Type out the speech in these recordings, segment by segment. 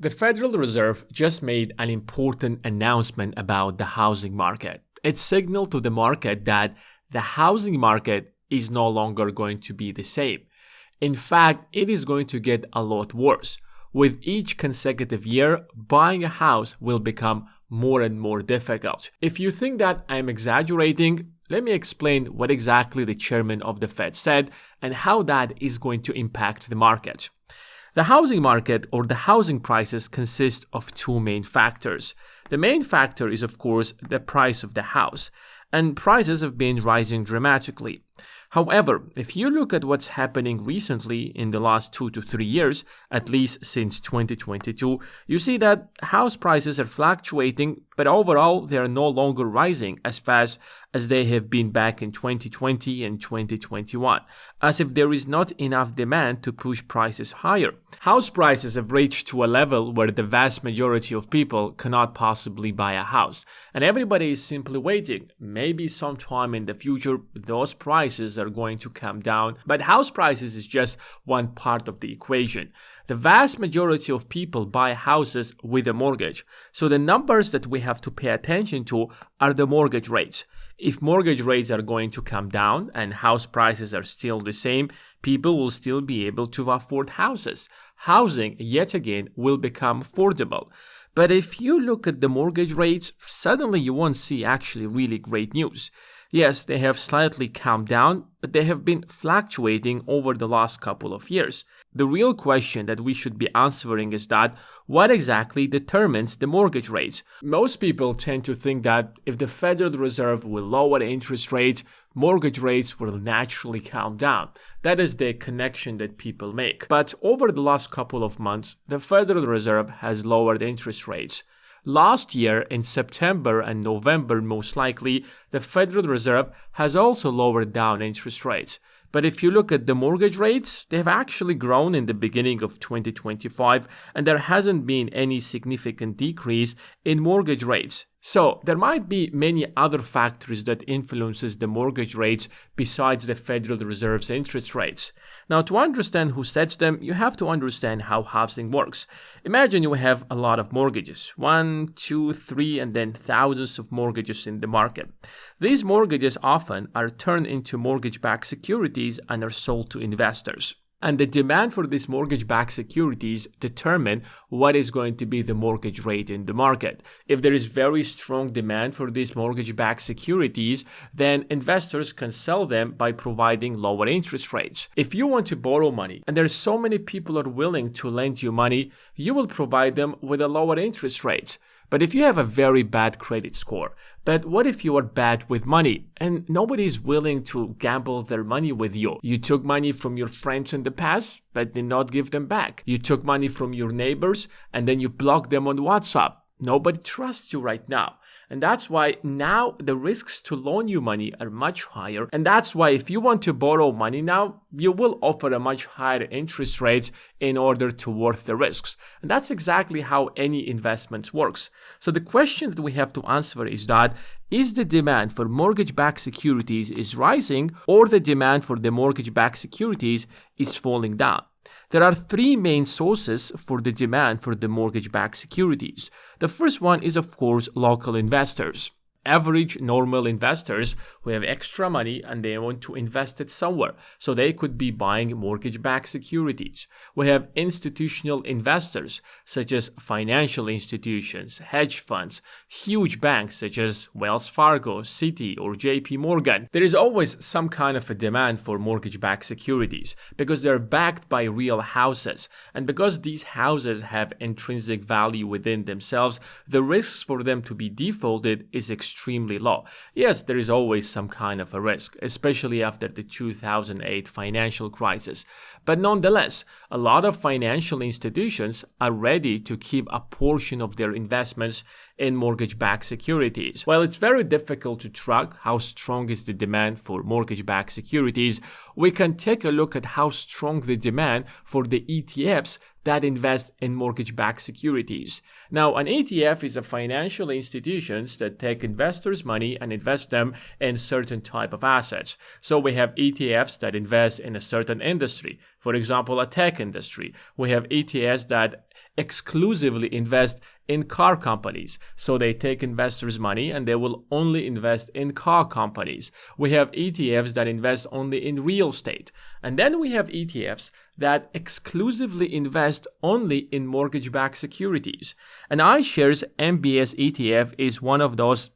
The Federal Reserve just made an important announcement about the housing market. It signaled to the market that the housing market is no longer going to be the same. In fact, it is going to get a lot worse. With each consecutive year, buying a house will become more and more difficult. If you think that I'm exaggerating, let me explain what exactly the chairman of the Fed said and how that is going to impact the market. The housing market, or the housing prices, consist of two main factors. The main factor is, of course, the price of the house, and prices have been rising dramatically. However, if you look at what's happening recently in the last 2 to 3 years, at least since 2022, you see that house prices are fluctuating, but overall they are no longer rising as fast as they have been back in 2020 and 2021, as if there is not enough demand to push prices higher. House prices have reached to a level where the vast majority of people cannot possibly buy a house, and everybody is simply waiting. Maybe sometime in the future those prices are going to come down, but house prices is just one part of the equation. The vast majority of people buy houses with a mortgage, so the numbers that we have to pay attention to are the mortgage rates. If mortgage rates are going to come down and house prices are still the same, people will still be able to afford houses. Housing, yet again, will become affordable. But if you look at the mortgage rates, suddenly you won't see actually really great news. Yes, they have slightly calmed down, but they have been fluctuating over the last couple of years. The real question that we should be answering is that what exactly determines the mortgage rates? Most people tend to think that if the Federal Reserve will lower interest rates, mortgage rates will naturally calm down. That is the connection that people make. But over the last couple of months, the Federal Reserve has lowered interest rates. Last year, in September and November most likely, the Federal Reserve has also lowered down interest rates. But if you look at the mortgage rates, they have actually grown in the beginning of 2025, and there hasn't been any significant decrease in mortgage rates. So there might be many other factors that influences the mortgage rates besides the Federal Reserve's interest rates. Now, to understand who sets them, you have to understand how housing works. Imagine you have a lot of mortgages, 1, 2, 3, and then thousands of mortgages in the market. These mortgages often are turned into mortgage-backed securities and are sold to investors. And the demand for these mortgage-backed securities determine what is going to be the mortgage rate in the market. If there is very strong demand for these mortgage-backed securities, then investors can sell them by providing lower interest rates. If you want to borrow money and there's so many people are willing to lend you money, you will provide them with a lower interest rate. But if you have a very bad credit score, but what if you are bad with money and nobody is willing to gamble their money with you? You took money from your friends in the past, but did not give them back. You took money from your neighbors and then you blocked them on WhatsApp. Nobody trusts you right now. And that's why now the risks to loan you money are much higher. And that's why if you want to borrow money now, you will offer a much higher interest rate in order to worth the risks. And that's exactly how any investment works. So the question that we have to answer is that, is the demand for mortgage-backed securities is rising or the demand for the mortgage-backed securities is falling down? There are three main sources for the demand for the mortgage-backed securities. The first one is, of course, local investors. Average, normal investors who have extra money and they want to invest it somewhere. So they could be buying mortgage-backed securities. We have institutional investors such as financial institutions, hedge funds, huge banks such as Wells Fargo, Citi, or JP Morgan. There is always some kind of a demand for mortgage-backed securities because they're backed by real houses. And because these houses have intrinsic value within themselves, the risks for them to be defaulted is extremely low. Yes, there is always some kind of a risk, especially after the 2008 financial crisis. But nonetheless, a lot of financial institutions are ready to keep a portion of their investments in mortgage-backed securities. While it's very difficult to track how strong is the demand for mortgage-backed securities, we can take a look at how strong the demand for the ETFs that invest in mortgage-backed securities. Now, an ETF is a financial institutions that take investors' money and invest them in certain type of assets. So we have ETFs that invest in a certain industry, For example, a tech industry. We have ETFs that exclusively invest in car companies. So they take investors' money and they will only invest in car companies. We have ETFs that invest only in real estate. And then we have ETFs that exclusively invest only in mortgage-backed securities. And iShares MBS ETF is one of those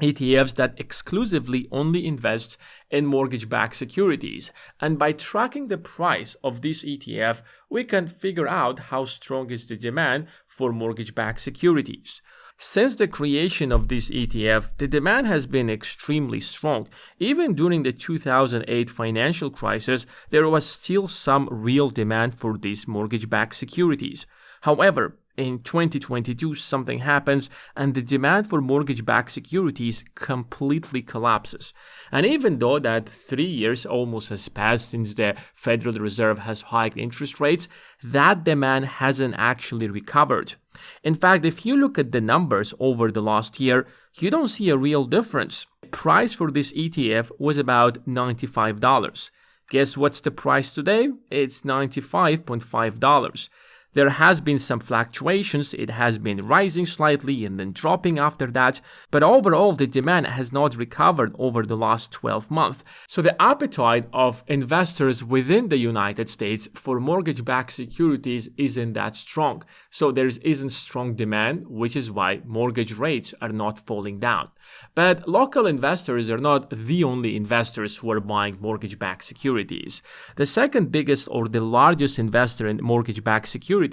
ETFs that exclusively only invest in mortgage-backed securities. And by tracking the price of this ETF, we can figure out how strong is the demand for mortgage-backed securities. Since the creation of this ETF, the demand has been extremely strong. Even during the 2008 financial crisis, there was still some real demand for these mortgage-backed securities. However, in 2022, something happens and the demand for mortgage-backed securities completely collapses. And even though that 3 years almost has passed since the Federal Reserve has hiked interest rates, that demand hasn't actually recovered. In fact, if you look at the numbers over the last year, you don't see a real difference. The price for this ETF was about $95. Guess what's the price today? It's $95.5. There has been some fluctuations, it has been rising slightly and then dropping after that, but overall the demand has not recovered over the last 12 months. So the appetite of investors within the United States for mortgage-backed securities isn't that strong. So there isn't strong demand, which is why mortgage rates are not falling down. But local investors are not the only investors who are buying mortgage-backed securities. The second biggest or the largest investor in mortgage-backed securities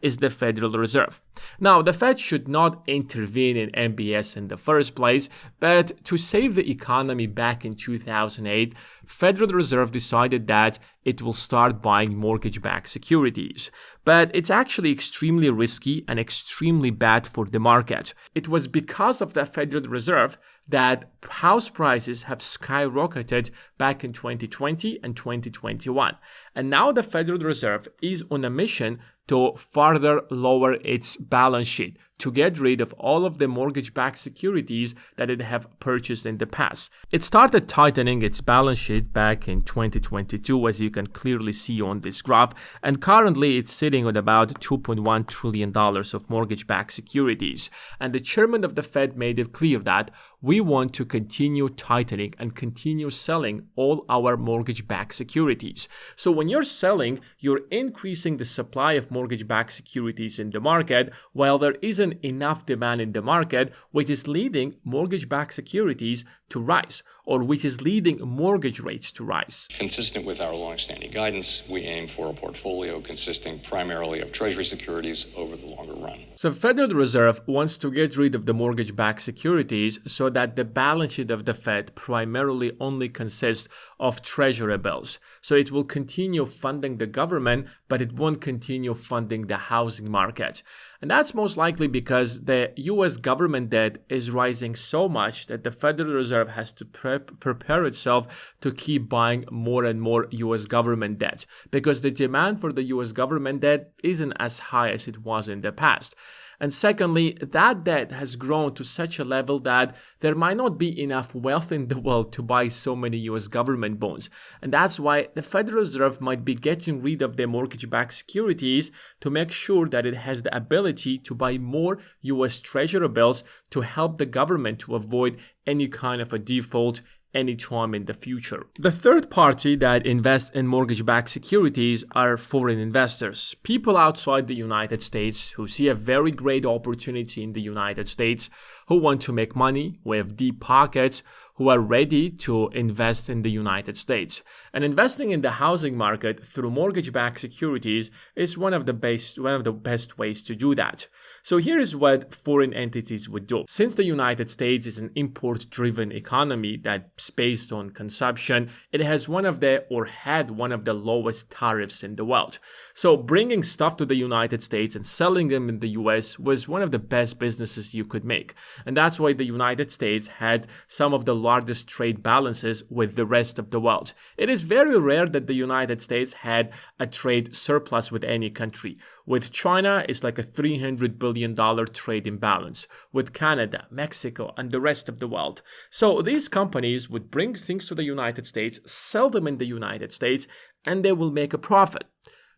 is the Federal Reserve. Now, the Fed should not intervene in MBS in the first place, but to save the economy back in 2008, Federal Reserve decided that it will start buying mortgage-backed securities. But it's actually extremely risky and extremely bad for the market. It was because of the Federal Reserve that house prices have skyrocketed back in 2020 and 2021. And now the Federal Reserve is on a mission to further lower its balance sheet, to get rid of all of the mortgage-backed securities that it have purchased in the past. It started tightening its balance sheet back in 2022, as you can clearly see on this graph, and currently it's sitting at about $2.1 trillion of mortgage-backed securities. And the chairman of the Fed made it clear that we want to continue tightening and continue selling all our mortgage-backed securities. So when you're selling, you're increasing the supply of mortgage-backed securities in the market, while there isn't enough demand in the market, which is leading mortgage-backed securities to rise, or which is leading mortgage rates to rise. Consistent with our long-standing guidance, we aim for a portfolio consisting primarily of Treasury securities over the longer run. So Federal Reserve wants to get rid of the mortgage-backed securities so that the balance sheet of the Fed primarily only consists of Treasury bills. So it will continue funding the government, but it won't continue funding the housing market. And that's most likely because the US government debt is rising so much that the Federal Reserve has to prepare itself to keep buying more and more US government debt, because the demand for the US government debt isn't as high as it was in the past. And secondly, that debt has grown to such a level that there might not be enough wealth in the world to buy so many US government bonds. And that's why the Federal Reserve might be getting rid of their mortgage-backed securities to make sure that it has the ability to buy more US Treasury bills to help the government to avoid any kind of a default anytime in the future. The third party that invests in mortgage-backed securities are foreign investors. People outside the United States who see a very great opportunity in the United States, who want to make money, who have deep pockets, who are ready to invest in the United States. And investing in the housing market through mortgage-backed securities is one of the best ways to do that. So here is what foreign entities would do. Since the United States is an import-driven economy that's based on consumption, it has had one of the lowest tariffs in the world. So bringing stuff to the United States and selling them in the US was one of the best businesses you could make. And that's why the United States had some of the largest trade balances with the rest of the world. It is very rare that the United States had a trade surplus with any country. With China, it's like a $300 billion trade imbalance. With Canada, Mexico, and the rest of the world. So these companies would bring things to the United States, sell them in the United States, and they will make a profit.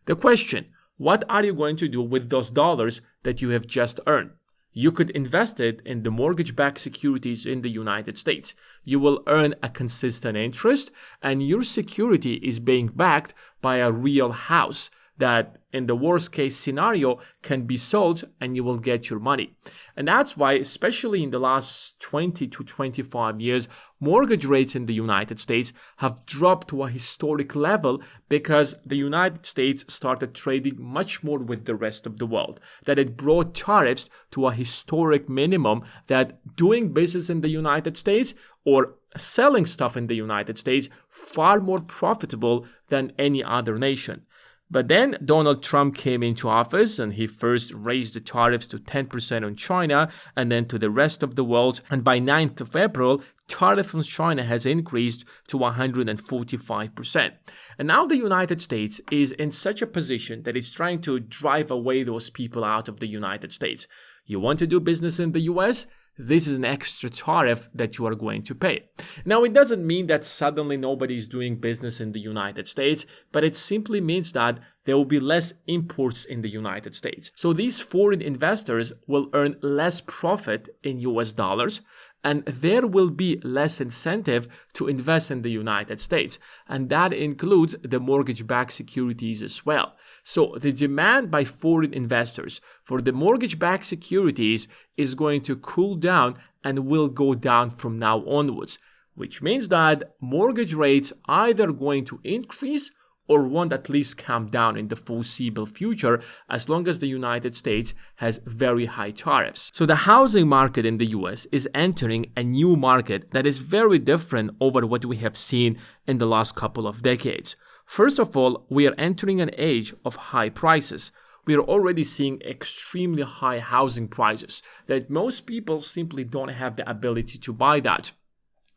The question, what are you going to do with those dollars that you have just earned? You could invest it in the mortgage-backed securities in the United States. You will earn a consistent interest, and your security is being backed by a real house that in the worst case scenario can be sold and you will get your money. And that's why, especially in the last 20 to 25 years, mortgage rates in the United States have dropped to a historic level because the United States started trading much more with the rest of the world. That it brought tariffs to a historic minimum, that doing business in the United States or selling stuff in the United States far more profitable than any other nation. But then Donald Trump came into office and he first raised the tariffs to 10% on China and then to the rest of the world. And by 9th of April, tariff on China has increased to 145%. And now the United States is in such a position that it's trying to drive away those people out of the United States. You want to do business in the US? This is an extra tariff that you are going to pay. Now, it doesn't mean that suddenly nobody is doing business in the United States, but it simply means that there will be less imports in the United States. So these foreign investors will earn less profit in US dollars, and there will be less incentive to invest in the United States. And that includes the mortgage-backed securities as well. So the demand by foreign investors for the mortgage-backed securities is going to cool down and will go down from now onwards, which means that mortgage rates are either going to increase or won't at least come down in the foreseeable future as long as the United States has very high tariffs. So the housing market in the US is entering a new market that is very different over what we have seen in the last couple of decades. First of all, we are entering an age of high prices. We are already seeing extremely high housing prices that most people simply don't have the ability to buy that.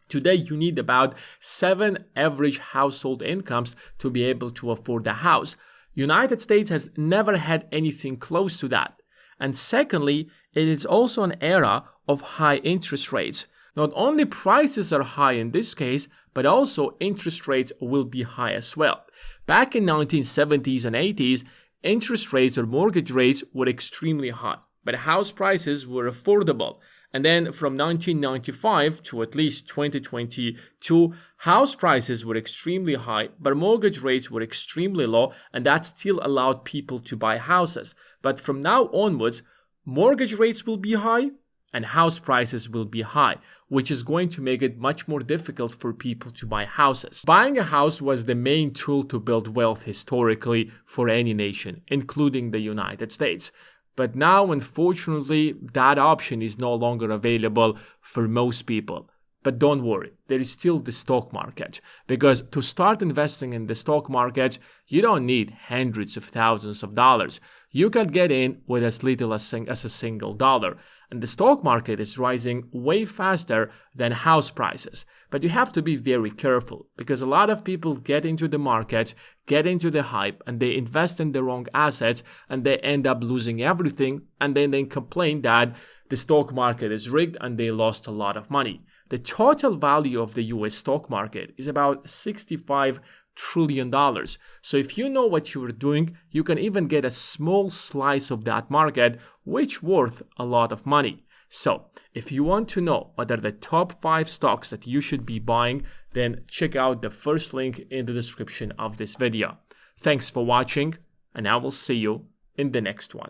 Today, you need about 7 average household incomes to be able to afford a house. United States has never had anything close to that. And secondly, it is also an era of high interest rates. Not only prices are high in this case, but also interest rates will be high as well. Back in 1970s and 80s, interest rates or mortgage rates were extremely high, but house prices were affordable. And then from 1995 to at least 2022, house prices were extremely high, but mortgage rates were extremely low, and that still allowed people to buy houses. But from now onwards, mortgage rates will be high and house prices will be high, which is going to make it much more difficult for people to buy houses. Buying a house was the main tool to build wealth historically for any nation, including the United States. But now, unfortunately, that option is no longer available for most people. But don't worry, there is still the stock market, because to start investing in the stock market, you don't need hundreds of thousands of dollars. You can get in with as little as a single dollar. And the stock market is rising way faster than house prices. But you have to be very careful, because a lot of people get into the market, get into the hype, and they invest in the wrong assets, and they end up losing everything, and then they complain that the stock market is rigged and they lost a lot of money. The total value of the US stock market is about $65 trillion. So if you know what you are doing, you can even get a small slice of that market, which worth a lot of money. So if you want to know what are the top 5 stocks that you should be buying, then check out the first link in the description of this video. Thanks for watching, and I will see you in the next one.